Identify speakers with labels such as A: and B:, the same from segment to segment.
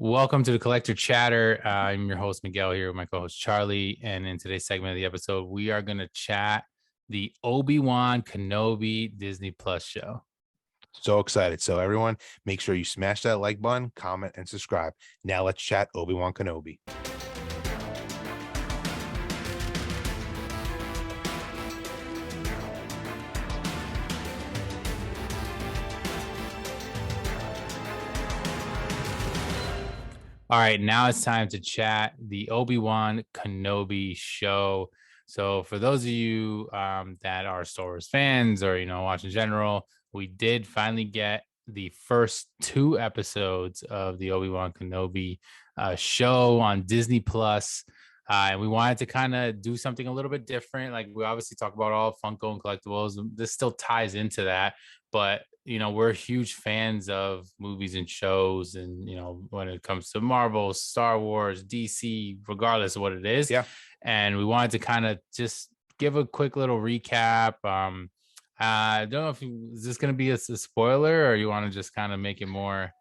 A: Welcome to the Collector Chatter. I'm your host, Miguel, here with my co host, Charlie. And in today's segment of the episode, we are going to chat the Obi-Wan Kenobi Disney Plus show.
B: So excited. So everyone, make sure you smash that like button, comment, and subscribe. Now let's chat Obi-Wan Kenobi.
A: All right, now it's time to chat the Obi-Wan Kenobi show. So for those of you that are Star Wars fans or, watch in general, we did finally get the first two episodes of the Obi-Wan Kenobi show on Disney Plus. And we wanted to kind of do something a little bit different. Like we obviously talk about all Funko and collectibles. This still ties into that, but we're huge fans of movies and shows, and when it comes to Marvel, Star Wars, DC, regardless of what it is.
B: Yeah.
A: And we wanted to kind of just give a quick little recap. I don't know if is this going to be a spoiler, or you want to just kind of make it more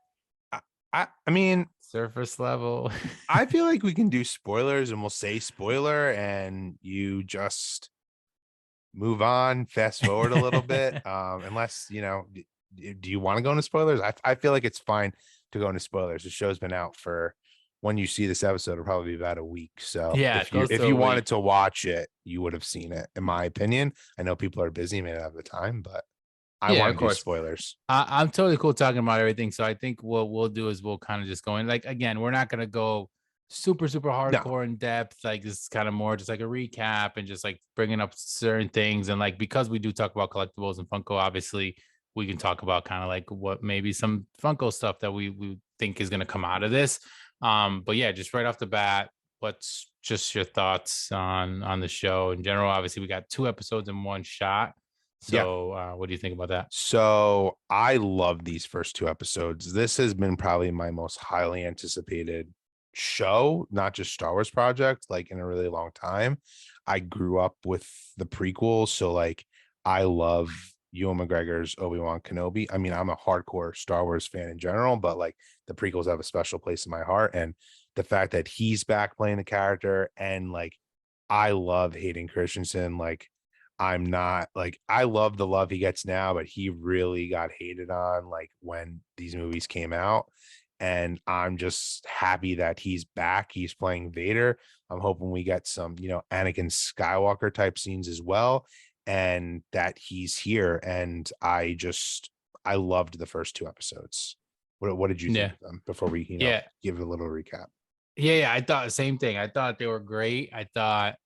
B: I mean,
A: surface level.
B: I feel like we can do spoilers and we'll say spoiler and you just move on, fast forward a little bit. Unless, do you want to go into spoilers? I feel like it's fine to go into spoilers. The show's been out for, when you see this episode, it'll probably be about a week. So
A: Yeah,
B: if you wanted to watch it, you would have seen it, in my opinion. I know people are busy, may not have the time, but I want to do spoilers.
A: I'm totally cool talking about everything. So I think what we'll do is we'll kind of just go in. Like, again, we're not going to go super hardcore in depth. Like, this is kind of more just like a recap and just like bringing up certain things. And like, because we do talk about collectibles and Funko, obviously we can talk about kind of like what maybe some Funko stuff that we think is going to come out of this. But yeah, just right off the bat, what's just your thoughts on the show in general? Obviously we got 2 episodes in one shot. So what do you think about that?
B: So I love these first 2 episodes. This has been probably my most highly anticipated show, not just Star Wars project, like in a really long time. I grew up with the prequels, so like I love Ewan McGregor's Obi-Wan Kenobi. I mean, I'm a hardcore Star Wars fan in general, but like the prequels have a special place in my heart. And the fact that he's back playing the character, and like I love Hayden Christensen. Like I'm not like, I love the love he gets now, but he really got hated on like when these movies came out. And I'm just happy that he's back. He's playing Vader. I'm hoping we get some, Anakin Skywalker type scenes as well, and that he's here. And I loved the first 2 episodes. What did you think of them before we, give a little recap?
A: Yeah, I thought the same thing. I thought they were great. I thought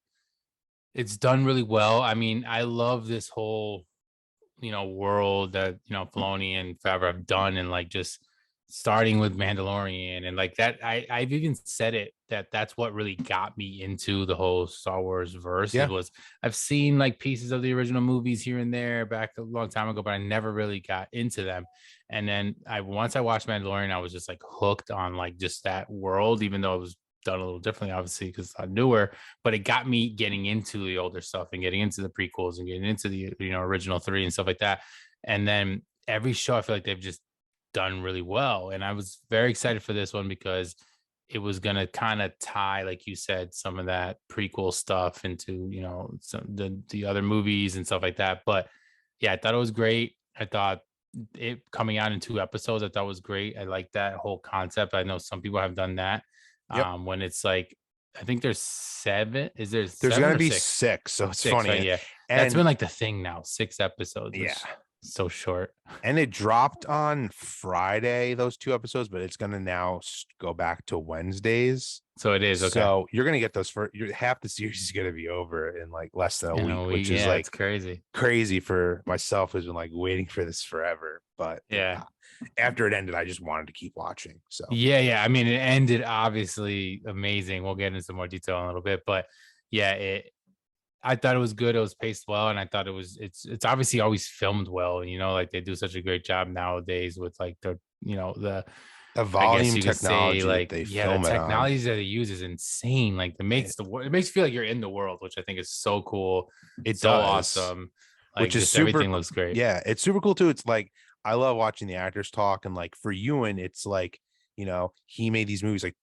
A: it's done really well. I mean, I love this whole, world that, Filoni and Favreau have done, and like just starting with Mandalorian and like that. I've even said it that's what really got me into the whole Star Wars verse.
B: Yeah.
A: Was I've seen like pieces of the original movies here and there back a long time ago, but I never really got into them. And then once I watched Mandalorian, I was just like hooked on like just that world, even though it was done a little differently, obviously, because I newer, but it got me getting into the older stuff and getting into the prequels and getting into the original 3 and stuff like that. And then every show, I feel like they've just done really well. And I was very excited for this one because it was going to kind of tie, like you said, some of that prequel stuff into, some the other movies and stuff like that. But yeah, I thought it was great. I thought it coming out in 2 episodes, I thought was great. I like that whole concept. I know some people have done that.
B: Yep.
A: When it's like, I think there's 7. There's
B: going to be 6. So it's 6, funny.
A: Right? Yeah. And that's been like the thing now, 6 episodes.
B: Yeah.
A: So short. And
B: it dropped on Friday, those 2 episodes, but it's going to now go back to Wednesdays.
A: So it is. Okay.
B: So you're going to get those for half the series is going to be over in like less than a week, which is like
A: it's
B: crazy for myself, who's been like waiting for this forever. But
A: yeah,
B: after it ended, I just wanted to keep watching. So
A: yeah. I mean, it ended obviously amazing. We'll get into some more detail in a little bit, but yeah, I thought it was good. It was paced well, and I thought it's obviously always filmed well. And like they do such a great job nowadays with like the
B: volume technology.
A: Say, like
B: the
A: technologies that they use is insane. Like it makes you feel like you're in the world, which I think is so cool.
B: It's
A: so awesome. Like,
B: which is super,
A: everything looks great.
B: Yeah, it's super cool too. It's like I love watching the actors talk, and like for Ewan, it's like he made these movies like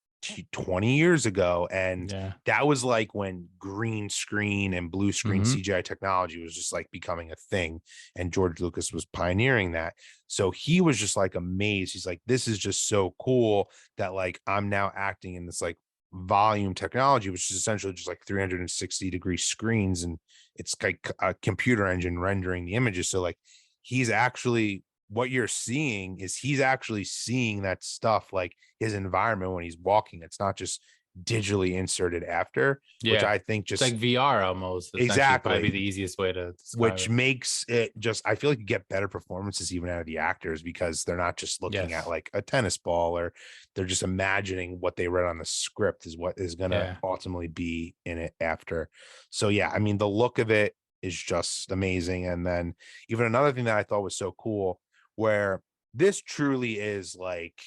B: 20 years ago, and
A: Yeah.
B: that was like when green screen and blue screen
A: Hmm.
B: CGI technology was just like becoming a thing, and George Lucas was pioneering that. So he was just like amazed. He's like, this is just so cool that like I'm now acting in this like volume technology, which is essentially just like 360-degree screens, and it's like a computer engine rendering the images. So like he's actually, what you're seeing is he's actually seeing that stuff, like his environment when he's walking. It's not just digitally inserted after, which
A: Yeah.
B: I think
A: It's like
B: just
A: VR almost, essentially, probably be
B: exactly,
A: the easiest way to describe
B: which
A: it.
B: makes it just, I feel like you get better performances even out of the actors because they're not just looking at
A: Yes.
B: like a tennis ball, or they're just imagining what they read on the script is what is going to
A: Yeah.
B: ultimately be in it after. So yeah, I mean, the look of it is just amazing. And then even another thing that I thought was so cool, where this truly is like,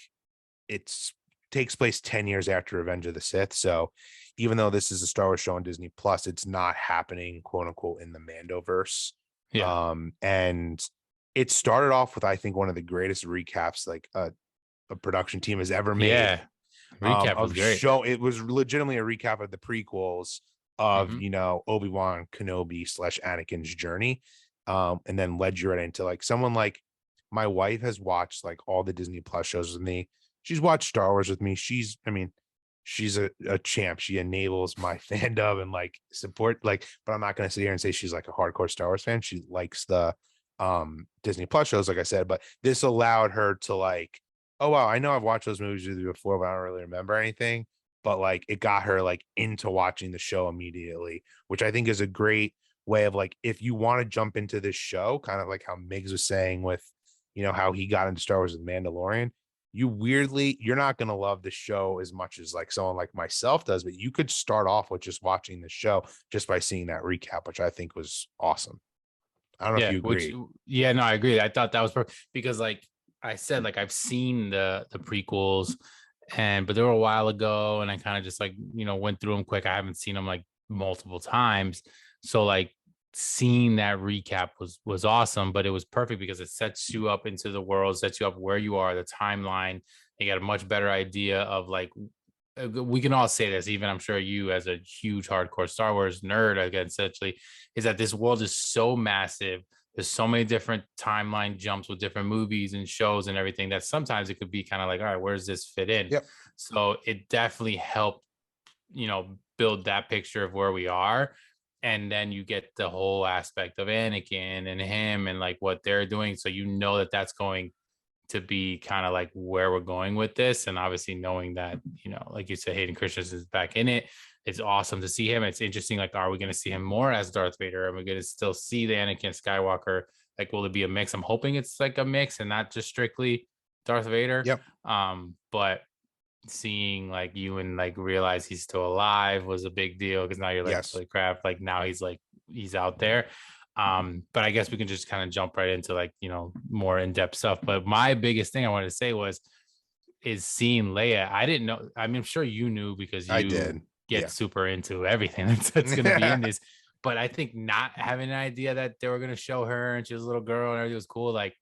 B: it's takes place 10 years after Revenge of the Sith. So even though this is a Star Wars show on Disney Plus, it's not happening quote unquote in the Mandoverse.
A: Yeah.
B: And it started off with, I think, one of the greatest recaps like a production team has ever made,
A: Yeah. Recap was
B: of
A: great.
B: show. It was legitimately a recap of the prequels of,
A: Hmm.
B: Obi-Wan Kenobi / Anakin's journey. And then led you right into like someone like my wife has watched like all the Disney Plus shows with me. She's watched Star Wars with me. I mean, she's a champ. She enables my fandom and like support, like, but I'm not gonna sit here and say she's like a hardcore Star Wars fan. She likes the Disney Plus shows, like I said, but this allowed her to like, oh wow, I know I've watched those movies with you before, but I don't really remember anything. But like it got her like into watching the show immediately, which I think is a great way of like, if you want to jump into this show, kind of like how Miggs was saying with, how he got into Star Wars with Mandalorian. You're not going to love the show as much as like someone like myself does, but you could start off with just watching the show just by seeing that recap, which I think was awesome. I don't know if
A: Yeah.
B: you
A: Which,
B: agree.
A: yeah, no, I agree. I thought that was perfect because, like I said, like I've seen the prequels, but they were a while ago, and I kind of just like went through them quick. I haven't seen them like multiple times, so like seeing that recap was awesome. But it was perfect because it sets you up into the world, sets you up where you are, the timeline. You got a much better idea of like, we can all say this, even I'm sure you as a huge hardcore Star Wars nerd, again, essentially, is that this world is so massive. There's so many different timeline jumps with different movies and shows and everything that sometimes it could be kind of like, all right, where does this fit in?
B: Yep.
A: So it definitely helped, build that picture of where we are. And then you get the whole aspect of Anakin and him and like what they're doing. So that that's going to be kind of like where we're going with this. And obviously knowing that, like you said, Hayden Christensen is back in it. It's awesome to see him. It's interesting. Like, are we going to see him more as Darth Vader? Are we going to still see the Anakin Skywalker? Like, will it be a mix? I'm hoping it's like a mix and not just strictly Darth Vader.
B: Yep.
A: But seeing like you and like realize he's still alive was a big deal because now you're like,
B: Yes.
A: holy crap, like now he's out there. But I guess we can just kind of jump right into like more in-depth stuff. But my biggest thing I wanted to say is seeing Leia. I didn't know. I mean, I'm sure you knew because
B: I
A: you
B: did.
A: get
B: Yeah.
A: super into everything that's going to be in this. But I think not having an idea that they were going to show her and she was a little girl and everything was cool. Like,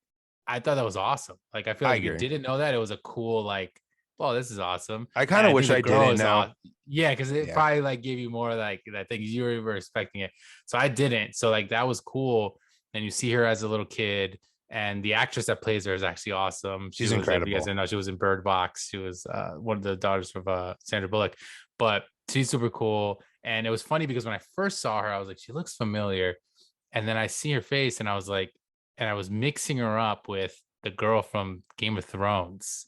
A: I thought that was awesome. Like, I feel
B: I
A: like if you
B: agree.
A: didn't know that, it was a cool, like, well, this is awesome.
B: I
A: And
B: kind of
A: I think
B: wish
A: the
B: I
A: girl
B: didn't
A: is
B: know.
A: awesome. Yeah, because it
B: Yeah.
A: probably like gave you more like that thing you were expecting it. So I didn't. So like that was cool. And you see her as a little kid. And the actress that plays her is actually awesome. She
B: She's
A: was, if you guys
B: incredible.
A: didn't know, she was in Bird Box. She was one of the daughters of Sandra Bullock. But she's super cool. And it was funny because when I first saw her, I was like, she looks familiar. And then I see her face and I was like, and I was mixing her up with the girl from Game of Thrones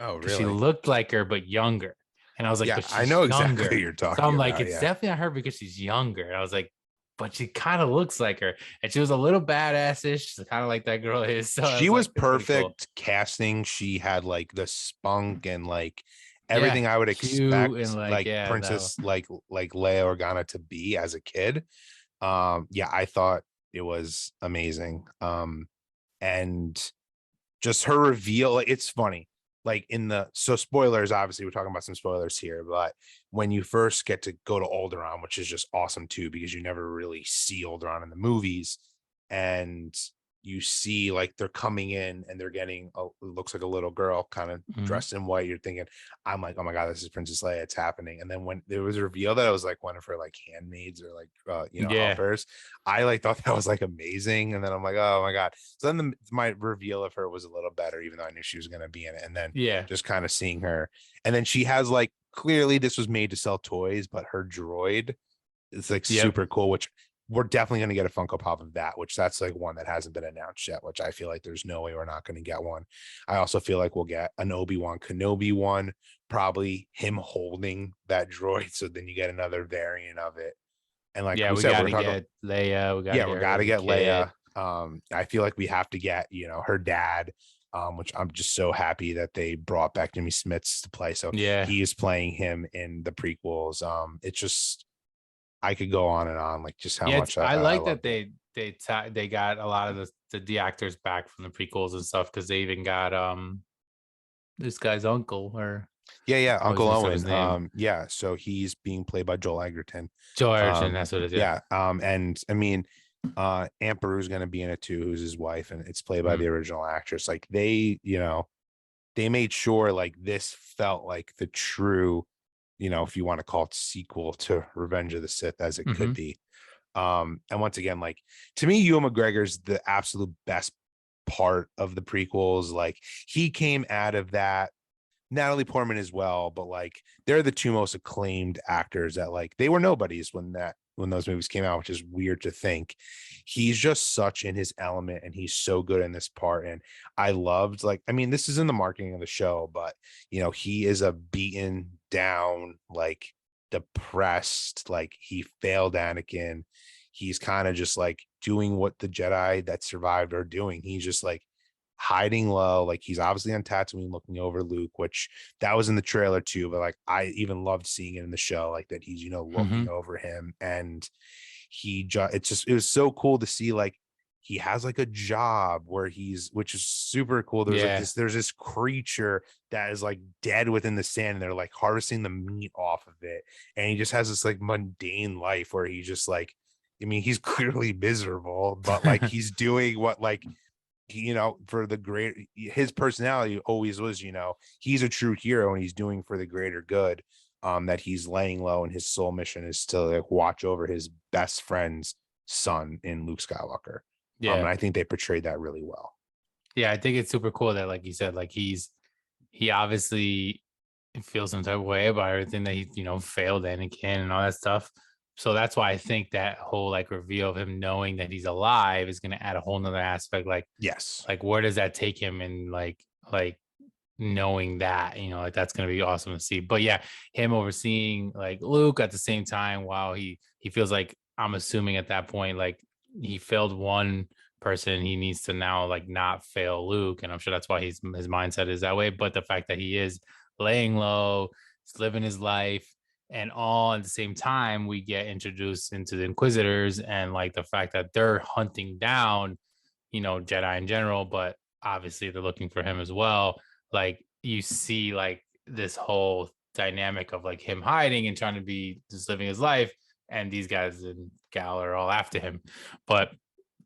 B: Oh,
A: because she
B: really?
A: looked like her but younger. And I was like,
B: Yeah,
A: but
B: I
A: she's
B: know exactly who
A: younger.
B: you're
A: So
B: talking
A: I'm like,
B: about.
A: it's
B: Yeah.
A: definitely not her because she's younger. And I was like, but she kind of looks like her. And she was a little badass-ish, kind of like that girl is. So I
B: She
A: was
B: was
A: like, it's pretty cool.
B: perfect casting. She had like the spunk and like
A: Yeah.
B: everything I would
A: Cute and
B: expect
A: like,
B: like
A: yeah, that
B: Princess like Leia Organa to be as a kid. Yeah, I thought it was amazing. And just her reveal, like, it's funny. Like so spoilers, obviously we're talking about some spoilers here, but when you first get to go to Alderaan, which is just awesome too, because you never really see Alderaan in the movies, and you see like they're coming in and they're getting it looks like a little girl kind of
A: Mhm.
B: dressed in white. You're thinking, I'm like, oh my god, this is Princess Leia, it's happening. And then when there was a reveal that it was like one of her like handmaids or like
A: Yeah.
B: helpers, I like thought that was like amazing. And then I'm like, oh my god. So then my reveal of her was a little better, even though I knew she was going to be in it. And then
A: Yeah.
B: just kind of seeing her, and then she has like, clearly this was made to sell toys, but her droid is like
A: Yep.
B: super cool, which we're definitely going to get a Funko Pop of that, which that's like one that hasn't been announced yet, which I feel like there's no way we're not going to get one. I also feel like we'll get an Obi-Wan Kenobi one, probably him holding that droid. So then you get another variant of it. And like
A: Yeah,
B: we
A: we
B: said,
A: got
B: we're
A: to
B: talking,
A: get Leia. We got to
B: yeah,
A: get
B: we
A: her
B: got
A: as
B: to
A: a
B: get
A: kid.
B: Leia. I feel like we have to get, her dad, which I'm just so happy that they brought back Jimmy Smits to play. So
A: Yeah.
B: he is playing him in the prequels. It's just, I could go on and on, like just how
A: Yeah,
B: much
A: I
B: I
A: like that
B: loved it.
A: they got a lot of the actors back from the prequels and stuff because they even got this guy's uncle, or
B: Yeah, yeah,
A: I always
B: Uncle
A: mess up his
B: Owen.
A: name.
B: Yeah, so he's being played by Joel Egerton.
A: George, and
B: Um,
A: that's what it is. Yeah.
B: yeah, and I mean, Aunt Beru's gonna be in it too, who's his wife, and it's played by
A: Mm.
B: the original actress. Like they made sure like this felt like the true, if you want to call it sequel to Revenge of the Sith as it could
A: Hmm.
B: be. And once again, like to me, Ewan McGregor's the absolute best part of the prequels. Like he came out of that, Natalie Portman as well, but like they're the two most acclaimed actors that like they were nobodies when those movies came out, which is weird to think. He's just such in his element and he's so good in this part. And I loved, like, I mean, this is in the marketing of the show, but he is a beaten down, like depressed, like he failed Anakin. He's kind of just like doing what the Jedi that survived are doing. He's just like hiding low. Like he's obviously on Tatooine looking over Luke, which that was in the trailer too. But like I even loved seeing it in the show, like that he's looking
A: Hmm.
B: over him, and it was so cool to see like he has like a job where which is super cool.
A: Yeah.
B: There's this creature that is like dead within the sand, and they're like harvesting the meat off of it, and he just has this like mundane life where he just like, I mean, he's clearly miserable, but like he's doing what like for the great, his personality always was, he's a true hero and he's doing for the greater good. That he's laying low and his sole mission is to like watch over his best friend's son in Luke Skywalker. And
A: Yeah.
B: I think they portrayed that really well.
A: Yeah, I think it's super cool that, like you said, like he obviously feels some type of way about everything that he, failed Anakin and all that stuff. So that's why I think that whole like reveal of him knowing that he's alive is going to add a whole nother aspect.
B: Yes.
A: Like where does that take him? And like knowing that, like that's going to be awesome to see. But yeah, him overseeing like Luke at the same time, while he feels like, I'm assuming at that point, like he failed one person, he needs to now like not fail Luke, and I'm sure that's why his mindset is that way. But the fact that he is laying low, he's living his life, and all at the same time, we get introduced into the Inquisitors, and like the fact that they're hunting down, Jedi in general, but obviously they're looking for him as well. Like you see like this whole dynamic of like him hiding and trying to be just living his life, and these guys and gal are all after him. But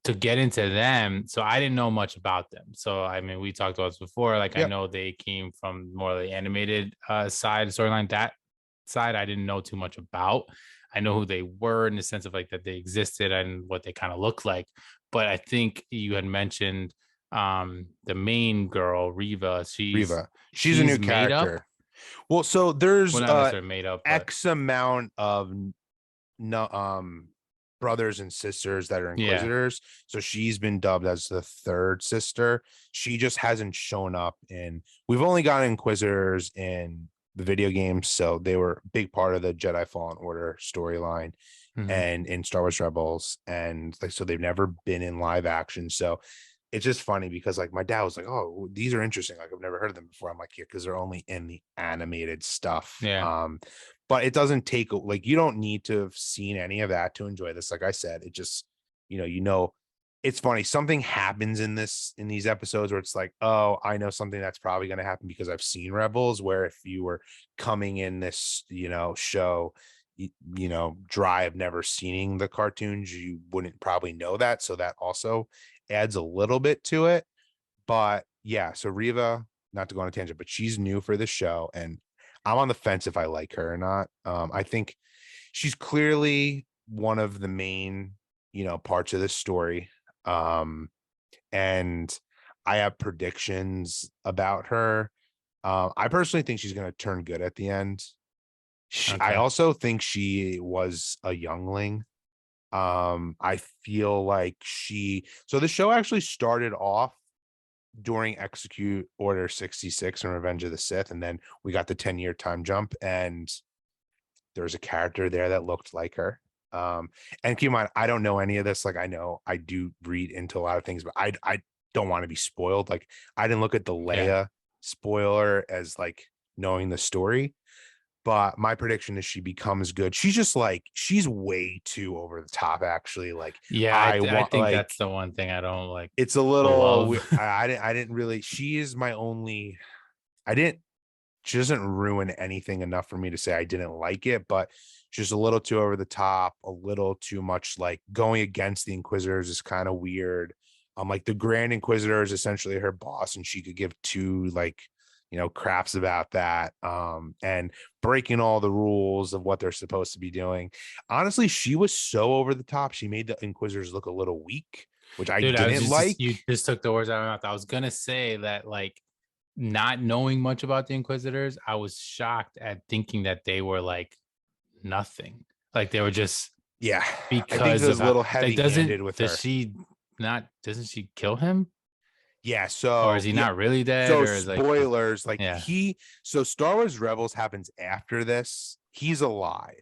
A: to get into them, so I didn't know much about them. So I mean, we talked about this before. Like I
B: Yep.
A: know they came from more of the animated side storyline. That side I didn't know too much about. I know who they were in the sense of like that they existed and what they kind of looked like. But I think you had mentioned the main girl, Riva. she's
B: Riva. She's a
A: she's
B: new
A: made up.
B: character. Well, so there's
A: Well, not necessarily made up, but
B: X amount of no brothers and sisters that are
A: yeah.
B: Inquisitors. So she's been dubbed as the third sister. She just hasn't shown up in, we've only got Inquisitors in the video games, so they were a big part of the Jedi Fallen Order storyline
A: Mhm.
B: and in Star Wars Rebels, and like so they've never been in live action. So it's just funny because like my dad was like, oh, these are interesting, like I've never heard of them before. I'm like, yeah, because they're only in the animated stuff.
A: Yeah.
B: But it doesn't take, like, you don't need to have seen any of that to enjoy this. Like I said, it just, it's funny, something happens in these episodes where it's like, oh, I know something that's probably going to happen because I've seen Rebels, where if you were coming in this show dry of never seeing the cartoons, you wouldn't probably know that. So that also adds a little bit to it. But yeah, so Riva, not to go on a tangent, but she's new for the show, and I'm on the fence if I like her or not. I think she's clearly one of the main, parts of this story. And I have predictions about her. I personally think she's going to turn good at the end. I
A: Okay.
B: also think she was a youngling. I feel like so the show actually started off during Execute Order 66 and Revenge of the Sith, and then we got the 10-year time jump, and there's a character there that looked like her. And keep in mind, I don't know any of this. Like, I know I do read into a lot of things, but I don't want to be spoiled. Like, I didn't look at the
A: Yeah.
B: Leia spoiler as like knowing the story, but my prediction is she becomes good. She's just like, she's way too over the top, actually. Like,
A: Yeah,
B: I
A: I
B: want,
A: think
B: like,
A: that's the one thing I don't like
B: it's a little,
A: love.
B: I didn't really, she is my only, I didn't, she doesn't ruin anything enough for me to say I didn't like it, but just a little too over the top, a little too much, like going against the Inquisitors is kind of weird. Like the Grand Inquisitor is essentially her boss, and she could give two like, craps about that. And breaking all the rules of what they're supposed to be doing. Honestly, she was so over the top. She made the Inquisitors look a little weak, which I
A: Dude, I was
B: didn't
A: just
B: like.
A: you just took the words out of my mouth. I was gonna say that, like, not knowing much about the Inquisitors, I was shocked at thinking that they were like nothing. Like they were just
B: Yeah, I think it
A: because of
B: was a
A: how,
B: little
A: like,
B: heavy handed with
A: does
B: her.
A: she not doesn't she kill him?
B: Yeah,
A: Or is
B: so
A: he
B: yeah,
A: not really dead?
B: so
A: Or is like
B: spoilers, like
A: yeah.
B: so Star Wars Rebels happens after this. He's alive.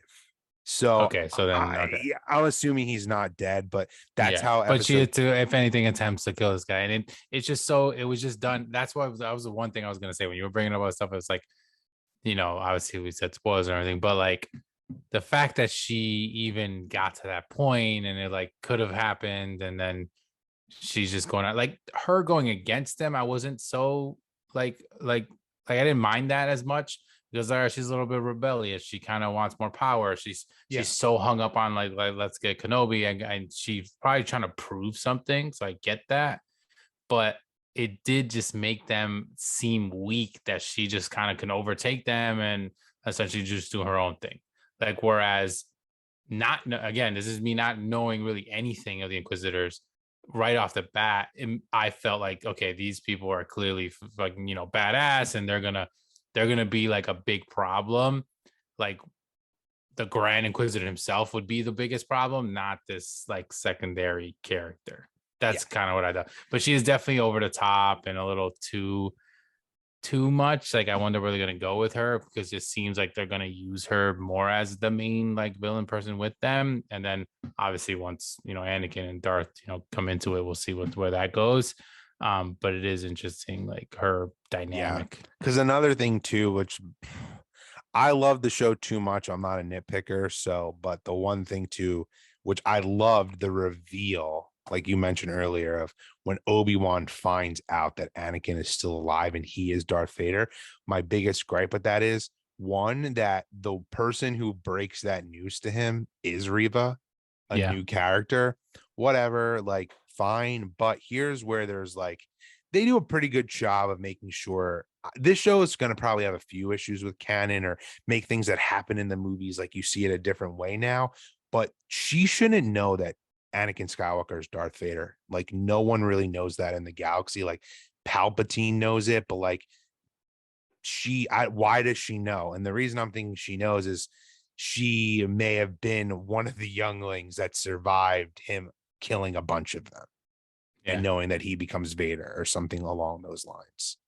B: So
A: Okay, so then okay.
B: I'm assuming he's not dead, but that's
A: Yeah,
B: how
A: but she
B: episode.
A: had to, if anything, attempts to kill this guy, and it's just so it was just done. That's why that was the one thing I was gonna say when you were bringing up about stuff. It was like, obviously we said spoilers and everything, but like the fact that she even got to that point and it like could have happened, and then she's just going out like her going against them. I wasn't so like I didn't mind that as much because she's a little bit rebellious. She kind of wants more power.
B: Yeah,
A: She's so hung up on like let's get Kenobi, and she's probably trying to prove something. So I get that, but it did just make them seem weak that she just kind of can overtake them and essentially just do her own thing. Like whereas not again, this is me not knowing really anything of the Inquisitors right off the bat. I felt like okay, these people are clearly like badass, and they're gonna be like a big problem. Like the Grand Inquisitor himself would be the biggest problem, not this like secondary character.
B: yeah.
A: That's kind of what I thought. But she is definitely over the top and a little too much. Like I wonder where they're gonna go with her because it seems like they're gonna use her more as the main like villain person with them. And then obviously once Anakin and Darth come into it, we'll see where that goes. But it is interesting, like her
B: Yeah,
A: dynamic.
B: because another thing too, which I love the show too much. I'm not a nitpicker, so but the one thing too, which I loved the reveal, like you mentioned earlier, of when Obi-Wan finds out that Anakin is still alive and he is Darth Vader. My biggest gripe with that is one, that the person who breaks that news to him is Reva, a
A: Yeah,
B: new character, whatever, like fine. But here's where there's like they do a pretty good job of making sure this show is going to probably have a few issues with canon or make things that happen in the movies like you see it a different way now. But she shouldn't know that Anakin Skywalker is Darth Vader. Like no one really knows that in the galaxy. Like Palpatine knows it, but like why does she know? And the reason I'm thinking she knows is she may have been one of the younglings that survived him killing a bunch of them and
A: yeah,
B: knowing that he becomes Vader or something along those lines.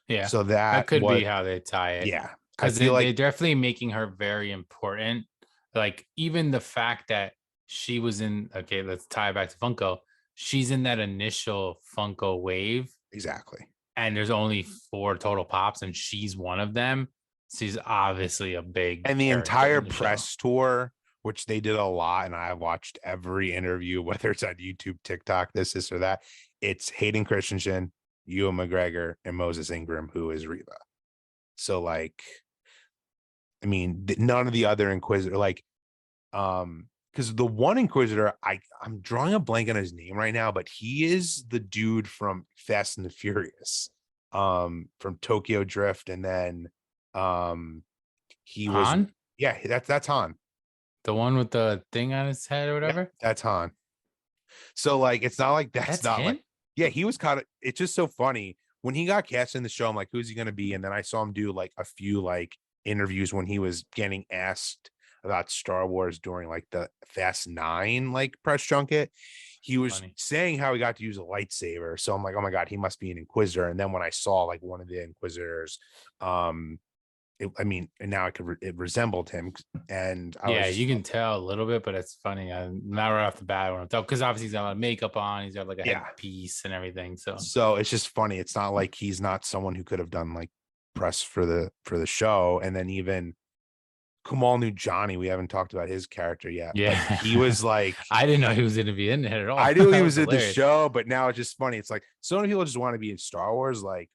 A: yeah.
B: So
A: That
B: that
A: could be
B: what
A: how they tie it
B: yeah, I
A: because
B: feel
A: they're
B: like
A: definitely making her very important. Like even the fact that she was in, okay, let's tie it back to Funko. She's in that initial Funko wave,
B: exactly.
A: and there's only 4 total pops, and she's one of them. She's obviously a big
B: And the
A: character
B: entire
A: in the show.
B: press tour, which they did a lot, and I watched every interview, whether it's on YouTube, TikTok, this or that. It's Hayden Christensen, Ewan McGregor, and Moses Ingram, who is Reva. So like, I mean, none of the other Inquisitor, like, because the one Inquisitor, I'm drawing a blank on his name right now, but he is the dude from Fast and the Furious, from Tokyo Drift, and then he was,
A: Han,
B: yeah, that's Han.
A: the one with the thing on his head or
B: Yeah,
A: whatever.
B: that's Han. So like, it's not like that's
A: That's
B: not
A: him.
B: like, yeah, he was kind of. It's just so funny when he got cast in the show. I'm like, who's he gonna be? And then I saw him do like a few like interviews when he was getting asked about Star Wars during like the Fast 9 like press junket. He was
A: Funny.
B: saying how he got to use a lightsaber. So I'm like, oh my god, he must be an Inquisitor. And then when I saw like one of the Inquisitors, I mean, and now it resembled him, and I was
A: Yeah,
B: just
A: you can tell a little bit, but it's funny. I'm not right off the bat when I'm talking because obviously he's got a lot of makeup on. He's got like a
B: yeah.
A: headpiece and everything. So
B: So it's just funny. It's not like he's not someone who could have done like press for the show. And then even Kumail Johnny, we haven't talked about his character yet, but
A: yeah,
B: he was like,
A: I didn't know he was going to be in it at all.
B: I knew he
A: That
B: was
A: was
B: in the
A: hilarious.
B: show, but now it's just funny. It's like so many people just want to be in Star Wars. Like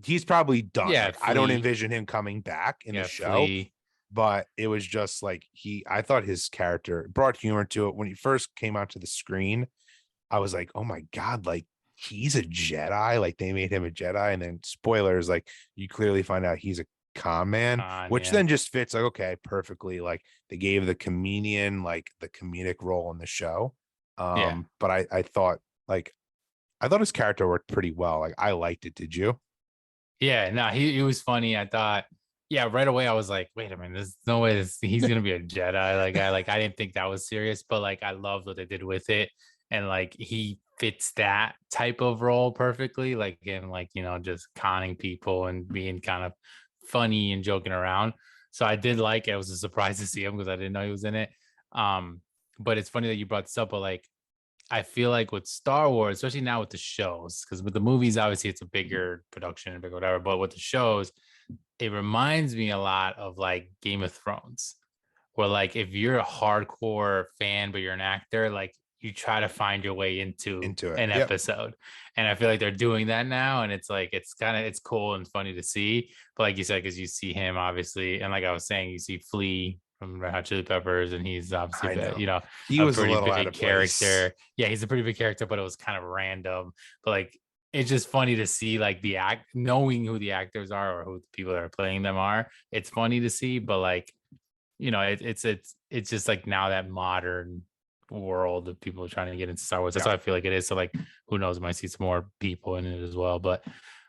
B: he's probably done.
A: Yeah,
B: Like I don't
A: Flea.
B: envision him coming back in the
A: Yeah,
B: show.
A: Flea.
B: But it was just like I thought his character brought humor to it when he first came out to the screen. I was like, oh my god, like he's a Jedi. Like they made him a Jedi, and then spoilers, like you clearly find out he's a con man, which
A: Yeah.
B: then just fits like okay, perfectly. Like they gave the comedian like the comedic role in the show.
A: Yeah.
B: But I thought like I thought his character worked pretty well. Like I liked it. Did you?
A: Yeah, no, he was funny. I thought, yeah, right away I was like, wait a minute, there's no way he's gonna be a Jedi. I didn't think that was serious, but like I loved what they did with it. And like he fits that type of role perfectly, like him, like, just conning people and being kind of funny and joking around. So I did like it. It was a surprise to see him because I didn't know he was in it. But it's funny that you brought this up, but like I feel like with Star Wars, especially now with the shows, because with the movies, obviously it's a bigger production and bigger whatever. But with the shows, it reminds me a lot of like Game of Thrones, where like if you're a hardcore fan but you're an actor, like you try to find your way into
B: Into it.
A: an
B: Yep.
A: episode. And I feel like they're doing that now. And it's like it's cool and funny to see. But like you said, because you see him obviously, and like I was saying, you see Flea from Red Hot Chili Peppers, and he's obviously
B: I know. He
A: a
B: was a
A: pretty
B: little out
A: big
B: of place.
A: character. Yeah, he's a pretty big character, but it was kind of random. But like it's just funny to see like the act, knowing who the actors are or who the people that are playing them are. It's funny to see, but like it's just like now that modern world of people trying to get into Star Wars. That's
B: Yeah.
A: how I feel like it is. So like who knows, might see some more people in it as well. But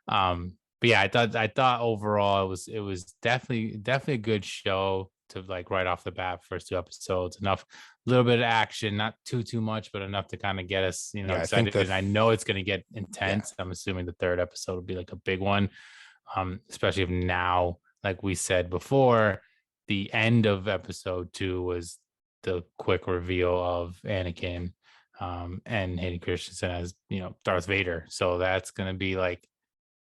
A: yeah, I thought overall it was definitely a good show to like right off the bat, first two episodes, enough, a little bit of action, not too much, but enough to kind of get us,
B: Yeah,
A: excited. And I know it's going to get intense.
B: Yeah.
A: I'm assuming the third episode will be like a big one, especially if now, like we said before, the end of episode 2 was the quick reveal of Anakin and Hayden Christensen as Darth Vader. So that's going to be like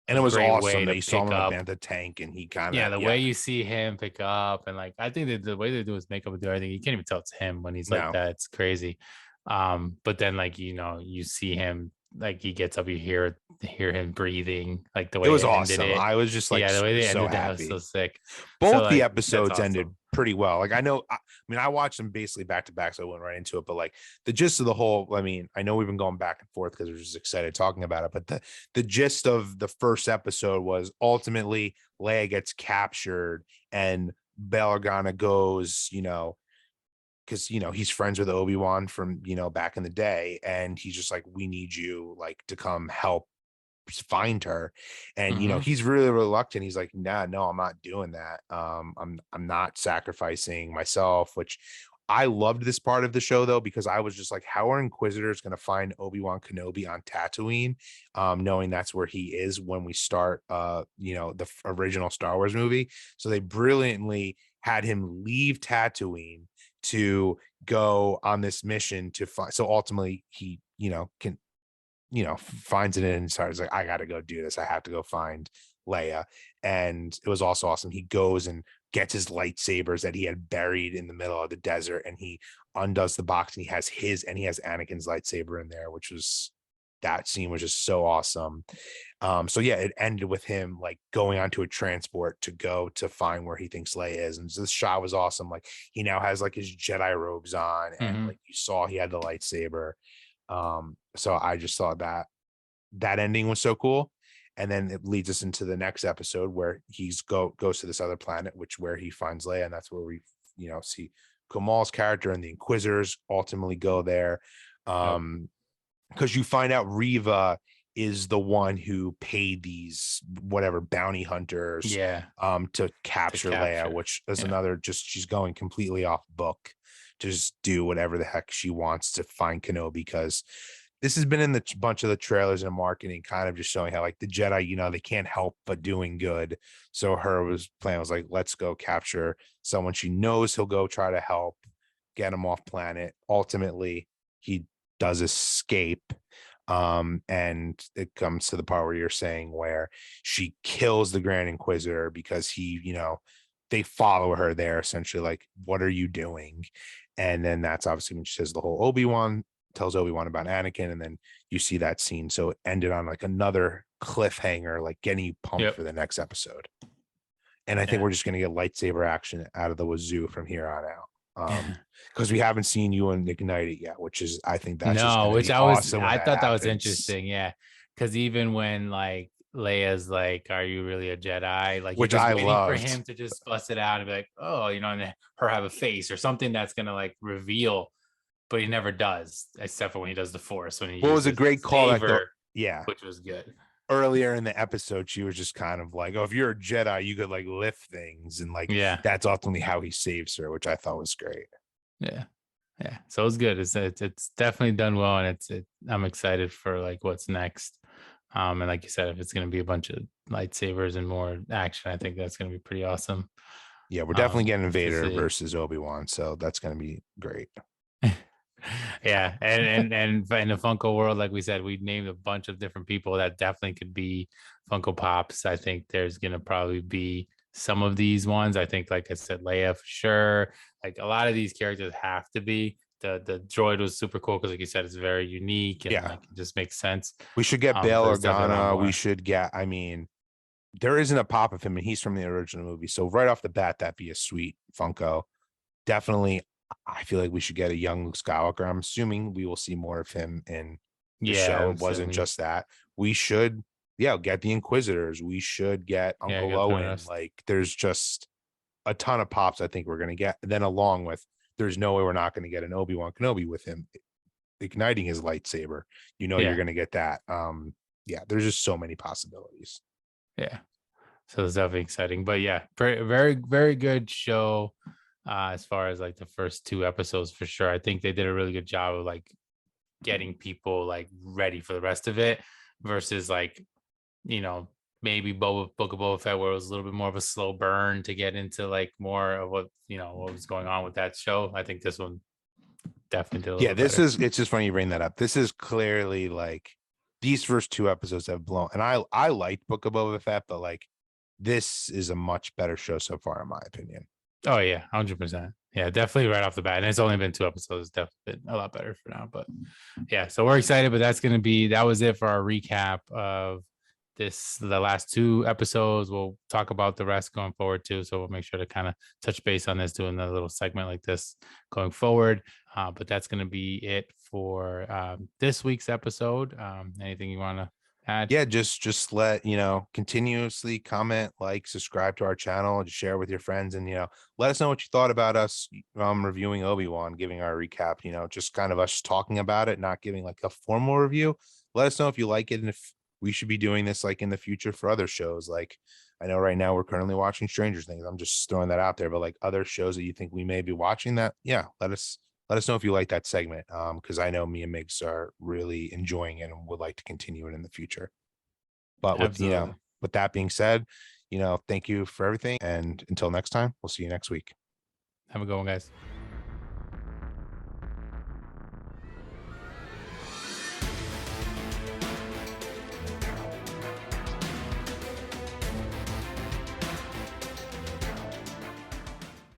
B: And
A: a
B: it was
A: great
B: awesome
A: way
B: that
A: to
B: you saw him
A: pick
B: in
A: up.
B: the Bantha tank and he kind of
A: Yeah, the way you see him pick up, and like I think that the way they do his makeup and do everything, you can't even tell it's him when he's like
B: No.
A: that. It's crazy. But then like you see him, like he gets up, you hear him breathing, like the way
B: It was
A: they ended
B: awesome.
A: it.
B: I was just like
A: Yeah, the way they
B: so
A: ended that was
B: happy.
A: so sick.
B: Both
A: So,
B: the
A: like,
B: episodes
A: that's
B: ended
A: awesome.
B: pretty well. Like I know, I mean, I watched them basically back to back, so I went right into it. But like the gist of the whole, I mean, I know we've been going back and forth because we're just excited talking about it. But the gist of the first episode was ultimately Leia gets captured and Bail Organa goes, because he's friends with Obi-Wan from back in the day, and he's just like, we need you like to come help find her. And he's really reluctant. He's like, nah, no, I'm not doing that. I'm not sacrificing myself, which I loved this part of the show though, because I was just like, how are Inquisitors going to find Obi-Wan Kenobi on Tatooine, knowing that's where he is when we start the original Star Wars movie. So they brilliantly had him leave Tatooine to go on this mission to find, so ultimately he can finds it and starts like, I got to go do this. I have to go find Leia. And it was also awesome. He goes and gets his lightsabers that he had buried in the middle of the desert, and he undoes the box and he has Anakin's lightsaber in there, which was that scene was just so awesome. So yeah, it ended with him like going onto a transport to go to find where he thinks Leia is. And so this shot was awesome. Like he now has like his Jedi robes on, and
A: Mm-hmm.
B: like you saw he had the lightsaber. So I just thought that ending was so cool. And then it leads us into the next episode where he's goes to this other planet, which where he finds Leia, and that's where we see Kamal's character and the Inquisitors ultimately go there.
A: Yep.
B: Because you find out Riva is the one who paid these whatever bounty hunters
A: Yeah.
B: to capture Leia, which is another just she's going completely off book to just do whatever the heck she wants to find Kenobi, because this has been in the bunch of the trailers and marketing, kind of just showing how like the Jedi, they can't help but doing good. So her plan was like, let's go capture someone she knows he'll go try to help get him off planet. Ultimately, he does escape. And it comes to the part where you're saying where she kills the Grand Inquisitor because they follow her there, essentially like, what are you doing? And then that's obviously when she says the whole Obi-Wan, tells Obi-Wan about Anakin, and then you see that scene. So it ended on like another cliffhanger, like getting you pumped for the next episode. And I think we're just going to get lightsaber action out of the wazoo from here on out. Because we haven't seen you and ignite it yet, which is, I think that's just going to be awesome.
A: I thought that was interesting. Yeah. Because even when like Leia's like, are you really a Jedi? Like,
B: which
A: you're just
B: I
A: waiting for
B: loved.
A: him to just bust it out and be like, oh, and then her have a face or something that's going to like reveal, but he never does, except for when he does the Force. When he
B: was a great callback though.
A: Yeah. Which was good.
B: Earlier in the episode, she was just kind of like, oh, if you're a Jedi, you could like lift things. And like, that's ultimately how he saves her, which I thought was great.
A: Yeah. Yeah. So it was good. It's definitely done well. And I'm excited for like what's next. And like you said, if it's going to be a bunch of lightsabers and more action, I think that's going to be pretty awesome.
B: Yeah. We're definitely getting Vader versus Obi-Wan. So that's going to be great.
A: Yeah, and in the Funko world, like we said, we named a bunch of different people that definitely could be Funko Pops. I think there's gonna probably be some of these ones. I think, like I said, Leia for sure. Like a lot of these characters have to be. The droid was super cool because, like you said, it's very unique and like it just makes sense.
B: We should get Bail Organa. We should get. I mean, there isn't a pop of him, and he's from the original movie. So right off the bat, that'd be a sweet Funko. Definitely. I feel like we should get a young Luke Skywalker. I'm assuming we will see more of him in the show. It wasn't just that. We should, get the Inquisitors. We should get Uncle Owen. Like, there's just a ton of pops I think we're going to get. And then along with, there's no way we're not going to get an Obi-Wan Kenobi with him igniting his lightsaber. You're going to get that. There's just so many possibilities.
A: Yeah. So it's definitely exciting. But yeah, very, very good show. As far as like the first 2 episodes, for sure. I think they did a really good job of like getting people like ready for the rest of it versus like, maybe Book of Boba Fett, where it was a little bit more of a slow burn to get into like more of what was going on with that show. I think this one definitely did a little
B: this
A: better.
B: It's just funny you bring that up. This is clearly like these first 2 episodes have blown, and I liked Book of Boba Fett, but like this is a much better show so far, in my opinion.
A: Oh yeah, 100%. Yeah, definitely right off the bat. And it's only been 2 episodes. It's definitely been a lot better for now. But yeah, so we're excited. But that was it for our recap of the last 2 episodes. We'll talk about the rest going forward too. So we'll make sure to kind of touch base on this, doing a little segment like this going forward. But that's going to be it for this week's episode. Anything you want to add?
B: Yeah, just let continuously comment, like, subscribe to our channel, and share with your friends, and let us know what you thought about us reviewing Obi-Wan, giving our recap. Just kind of us talking about it, not giving like a formal review. Let us know if you like it and if we should be doing this like in the future for other shows. Like, I know right now we're currently watching Stranger Things. I'm just throwing that out there, but like other shows that you think we may be watching, that let us know if you like that segment, because I know me and Migs are really enjoying it and would like to continue it in the future. But with with that being said, thank you for everything, and until next time, we'll see you next week.
A: Have a good one, guys.